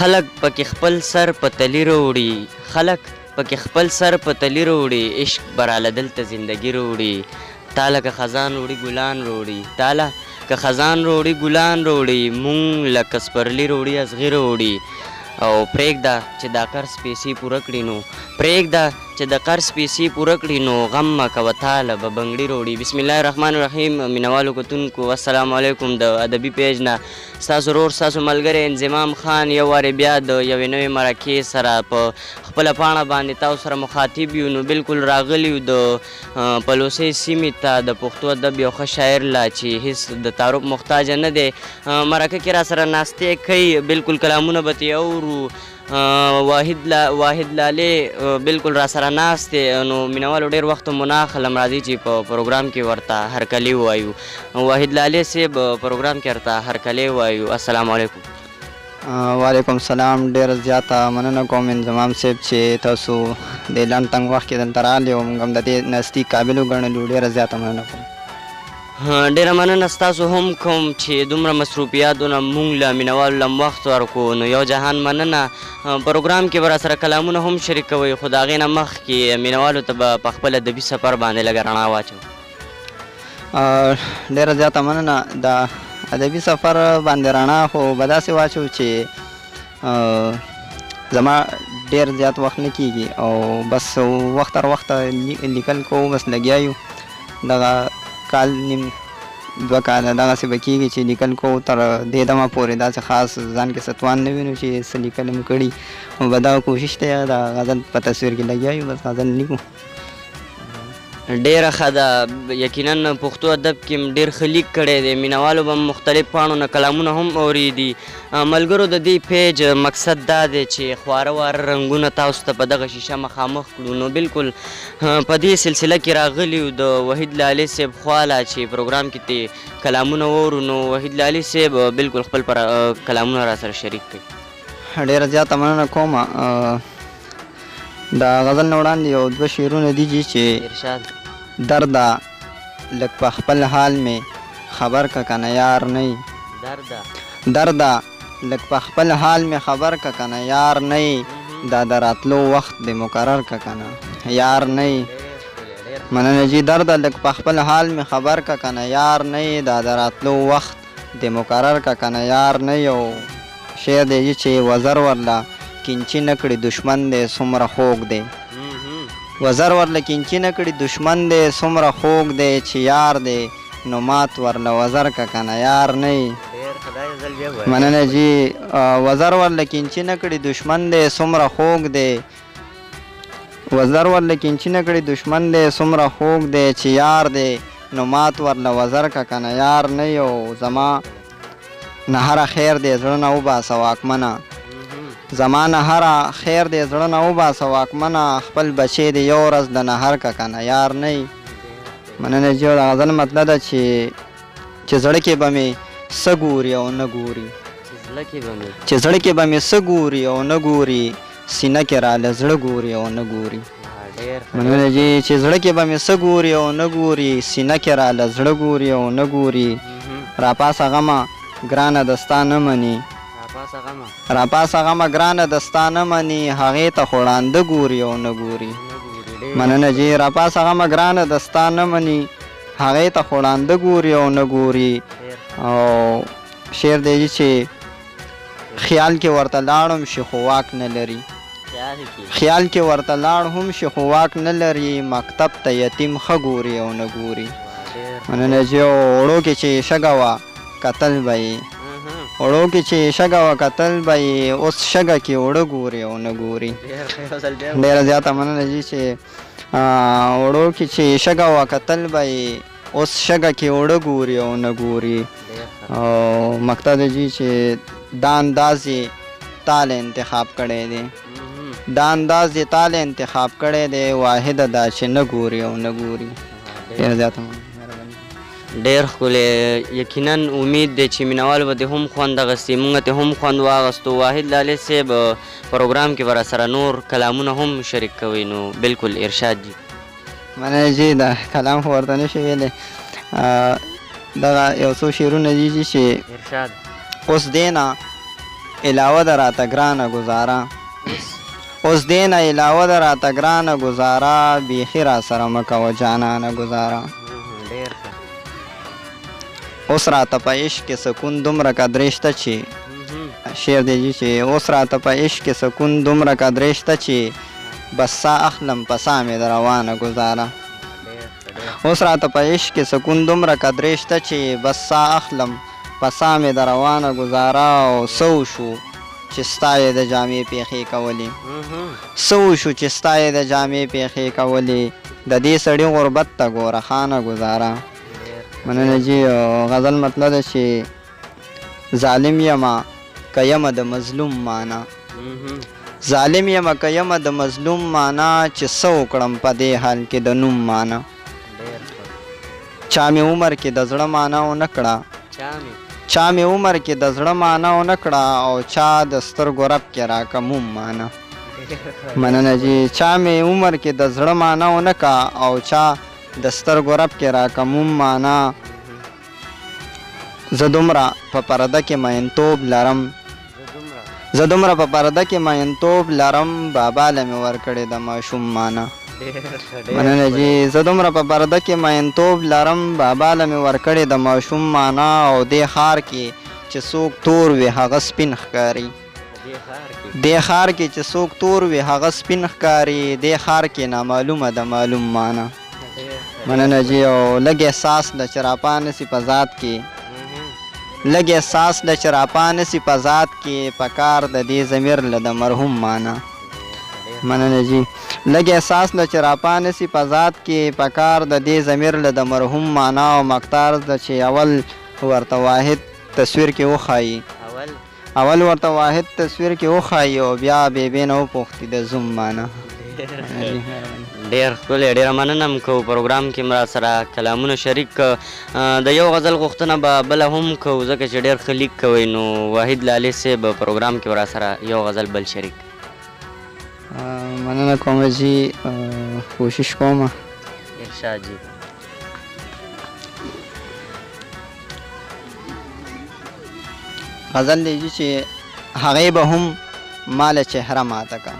خلک پکې خپل سر په تلي روړي، خلک پکې خپل سر په تلي روړي، عشق براله دلته زندګي روړي. تاله که خزان روړي ګلان روړي، تاله که خزان روړي ګلان روړي، مونږ لکه سپرلي روړي ازغي روړي. او پرېږده چې دا قرض پیسې پوره کړي نو، پرېږده چې د قرض پیسې پوره کړي نو، غم مه کوه تاله به بنګړي روړي. بسم الله الرحمن الرحیم. مینوالو کتونکو السلام علیکم. د ادبي پیج نه ستاسو ورور ستاسو ملګری انضمام خان یو وارې بیا د یوې نوې مرکې سره په خپله پاڼه باندې تاسو سره مخاطب یو. نو بلکل راغلي یو د پلوسۍ سیمې ته د پښتو ادب یو ښه شاعر لا چې هېڅ د تعارف محتاجه نه دی. مرکه کې را سره ناستې کوي، بلکل کلامونه به ترې اورو. واحد لالې بلکل را سره ناست دی. نو مینوالو ډېر وخت مو نه اخلم، راځي چې په پروګرام کې ورته هرکلی ووایو. واحد لالې صاحب پروګرام کې ورته هرکلی ووایو. السلام علیکم. وعلیکم السلام. ډېره زیاته مننه کوم انضمام صاحب چې تاسو د لنډ تنګ وخت کې دلته راغلي او موږ هم د دې ناستي قابل وګڼلو. ډېره زیاته مننه کوم. ډېره مننه ستاسو هم کوم چې دومره مصروفیاتونه مونږ له مینوالو له وخت ورکو. نو یو جهان مننه. پروګرام کې به راسره کلامونه هم شریکوئ، خو د هغې نه مخکې مینوالو ته به په خپل ادبي سفر باندې لږه رڼا واچوو. ډېره زیاته مننه. د ادبي سفر باندې رڼا خو به داسې واچو چې زما ډېر زیات وخت نه کېږي او بس وخت تر وخته لیکل کوو، بس لګیا یو. دغه کال نیم 2 کاله دغسې به کېږي چې لیکل کوو. تر دې دمه پورې داسې خاص ځان کې څه توان نه وینو چې څه لیکل هم کړي. به دا کوشش دی د غزل په تصویر کې لګیا یو، بس غزل لیکو. ډېره ښه ده. یقینا پښتو ادب کې هم ډېر ښه لیک کړی دی. مینوالو به مختلف پاڼو نه کلامونه هم اورېدي. ملګرو د دې پیج مقصد دا دی چې خواره واره رنګونه تاسو ته په دغه شیشه مخامخ کړو. نو بلکل په دې سلسله کې راغلي یو د وحید لالې صاحب خواله چې پروګرام کې ترې کلامونه واورو. نو وحید لالې صاحب بلکل خپل کلامونه را سره شریک کړي. ډېره زیاته مننه کوم. د غزل نه وړاندې یو 2 شعرونه دي چې ارشاد. درده لږ په خپل حال میں خبر کا کنه یار نہیں، درده لږ په خپل حال میں خبر کا کنه یار نہیں، دا د راتلو وخت د مقرر کا کنه یار نہیں. مننه جی. درده لږ په خپل حال میں خبر کا کنه یار نہیں، دا د راتلو وخت د مقرر کا کنه یار نہیں. او شعر دی چې وزر ورله کینچي نه کړي دشمن دی څومره خوږ دی، وزر ورله کینچي نه کړي دشمن دی څومره خوږ دی، چې یار دی نو مات ورله وزر که کنه یار نه. مننه جی. وزر ورله کینچي نه کړي دشمن دی څومره خوږ دی، وزر ورله کینچي نه کړي دشمن دی څومره خوږ دی، چې یار دی نو مات ورله وزر که کنه یار نه. او زما نه هره خیر دی زړه نه وباسه واکمنه، زما نه هره خیر دی زړه نه وباسه واکمنه، خپل بچی دی یو ورځ د نهر که کنه یار نه. مننه جی. د غزل مطلب ده چې زړه کې به مې څه ګوري او نه ګوري، چې زړه کې به مې څه ګوري او نه ګوري، سینه کې راله زړه ګوري او نه ګوري. مننه جی. چې زړه کې به مې څه ګوري او نه ګوري، سینه کې راله زړه ګوري او نه ګوري. راپاسه غمه ګرانه دستا نه مني، راپاسه غمه ګرانه دستا نه مني، هغې ته خوړانده ګوري او نه ګوري. مننه جی. راپاسه غمه ګرانه دستا نه مني، هغې ته خوړانده ګوري او نه ګوري. او شعر دی چې خیال کې ورته لاړم شي خو واک نه لري، خیال کې ورته لاړ هم شي خو واک نه لري، مکتب ته یتیم ښه ګوري او نه ګوري. مننه جی. وړو کې چې شګه وه کتل به یې، وړو کې چې شګه وه کتل به یې، اوس شګه کې وړه ګوري او نه ګوري. ډېره زیاته مننه جی. چې وړو کې چې شګه وه کتل به یې، اوس شګه کې وړه ګوري او نه ګوري. او مقصد جی چې دا انداز یې تال انتخاب کړی دی، دا انداز یې تال انتخاب کړی دی، واحده دا چې نه ګوري او نه ګوري. ډېره زیاته مننه. ډېر ښکلی. یقینا امید دی چې مینوال به دې هم خوند اخیستی، موږ ته هم خوند واخیستو. واحد لالې صاحب پروګرام کې به راسره نور کلامونه هم شریک کوئ. نو بلکل ارشاد جي. مننه جی. دا کلام خو ورته نشي ویلی. دغه یو څو شعرونه دي چې ارشاد. اوس دی نه علاوه د راته ګرانه ګزاره اوس دې نه علاوه د راته ګرانه ګزاره بیخي را سره مه کوه جانانه ګزاره ډېر ښه اوس راته په عشق کې سکون دومره قدرې شته چې شعر دی چې اوس راته په عشق کې سکون دومره قدرې شته چې بس سا اخلم په سا مې د روانه ګزاره اوس راته په عشق کې سکون دومره قدرې شته چې بس سا اخلم په سا مې د روانه ګزاره او څه وشو چې ستا یې د جامې پېښې کولې څه وشو چې ستا یې د جامې پېښې کولې د دې سړي غربت ته ګوره خانه ګزاره مننه جي غزل مطلب ده چې ظالم یمه که یمه د مظلوم معنا ظالم یمه که یمه د مظلوم معنا چې څه وکړم په دې حال کې د نوم معنا چا مې عمر کې د زړه معنا ونه کړه چا مې عمر کې د زړه معنا ونه کړه او چا د سترګو رب کې راکه موم معنا مننه جي چا مې عمر کې د زړه معنا ونه کړه او چا د سترګو رب کې راکه موم معنا زه دومره په پرده کې مینتوب لرم زه دومره په پرده کې مینتوب لرم بابا له مې ورکړې د ماشوم معنا مننه جي زه دومره په پرده کې مینتوب لرم بابا له مې ورکړې د ماشوم معنا او دې ښار کې چې څوک تور وي هغه سپین ښکاري دې ښار کې چې څوک تور وي هغه سپین ښکاري دې ښار کې نامعلومه د معلوم معنا مننه جي او لږ احساس د چراپا نسي په ذات کې لږ احساس د چراپا نسي په ذات کې پکار د دې ضمیر له د مرحوم معنا مننه جي لږ احساس د چراپا نسي په ذات کې پکار د دې ضمیر له د مرحوم معنا او مقدار د چې اول ورته واحد تصویر کې وښایي اول ورته واحد تصویر کې وښایي او بیا بې نه وپوښتي د زوم معنا ډېر ښکلی ډېره مننه م کوو پروګرام کې م را سره کلامونه شریک د یو غزل غوښتنه به بله هم کوو ځکه چې ډېر ښه لیک کوئ نو واحد لالي صاحب پروګرام کې را سره یو غزل بل شریک مننه کومه جي کوشش کومه ارشاد جي غزل دی چې هغې به هم ماله چهره ماته کا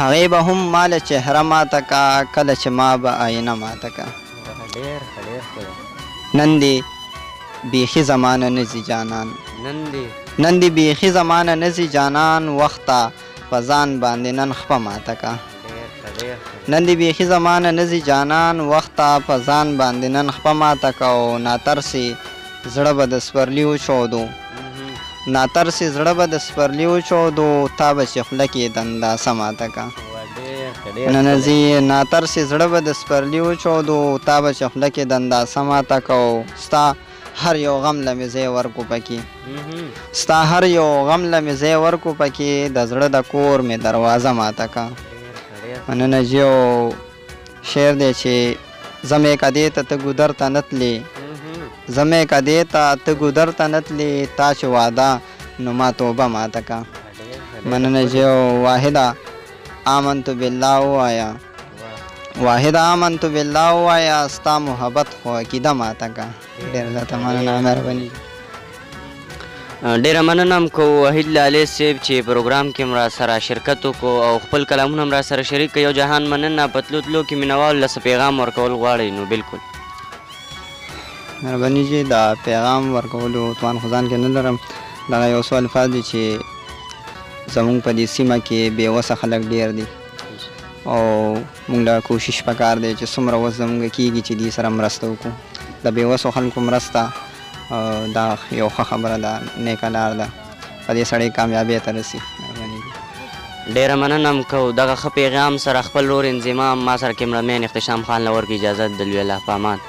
هغې به هم ماله چهره ماته کا کله چې ما به آینه ماته کا نن دې بیخي زمانه نځي جانان نن دې بیخي زمانه نځي جانان وخته په ځان باندې نن خپه ماته کا نن دې بیخي زمانه نځي جانان وخته په ځان باندې نن خپه ماته کا او ناترسې زړه به د سپرلي وچودو ناترسې زړه به د سپرلي وچودو تا به چې خوله کې دنداسه ماته کا نن ځي ناترسې زړه به د سپرلي وچودو تا به چې خوله کې دنداسه ماته کا او ستا هر یو غم له مې ځای ورکو پکې ستا هر یو غم له مې ځای ورکو پکې د زړه د کور مې دروازه ماته کا مننه جي او شعر دی چې زمې کدې ته ته ګودر ته نه تلې زمې کدې ته ته ګودر ته نه تلې تا چې واده نو ما توبه ماته کا مننه جي او واحده آمنتو بالله ووایا واحده آمنتو بالله ووایا ستا محبت خو عقیده ماته کا ډېر زیاته مننه مهرباني ډېره مننه م کوو وحید لالي صاحب چې پروګرام کې م را سره شرکت وکړو او خپل کلامونه م را سره شریک کړي یو جهان مننه په تلو تلو کې مینوالو له څه پیغام ورکول غواړئ نو بلکل مهرباني جي دا پیغام ورکولو توان خو ځان کې نه لرم دغه یو څو الفاظ دي چې زمونږ په دې سیمه کې بېوسه خلک ډېر دي او مونږ له کوشش پکار دی چې څومره وس زمونږ کېږي چې دې سره مرسته وکړو د بېوسو خلکو مرسته دا یو ښه خبره ده نیکه لار ده په دې سړی کامیابۍ ته رسي ډېره مننه م کوو دغه ښه پیغام سره خپل رور انضمام ما سره کیمرامین اختشام خان له ورکړي اجازت د لوی الله په امان